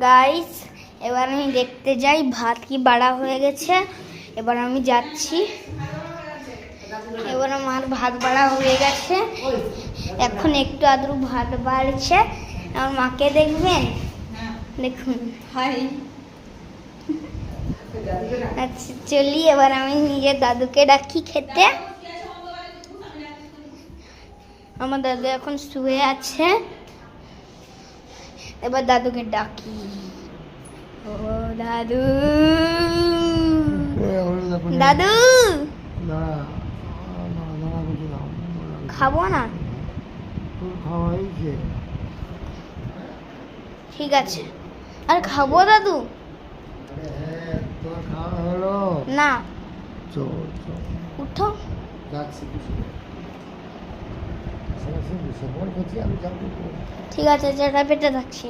Guys এবার আমি দেখতে যাই ভাত কি বাড়া হয়ে গেছে। এবার আমি যাচ্ছি। এবার আমার ভাত বাড়া হয়ে গেছে, এখন একটু আদ্রু ভাত বাড়ছে। আমার মাকে দেখবেন, দেখুন। হাই। আচ্ছা চলি, এবার আমি নিজের দাদুকে ডাকি খেতে। আমার দাদু এখন শুয়ে আছে, এবার দাদুকে ডাকি। ও দাদু, দাদু খাবো না? ঠিক আছে, আর খাবো দাদু? না উঠো। ঠিক আছে, যেটা পেটে থাকছি।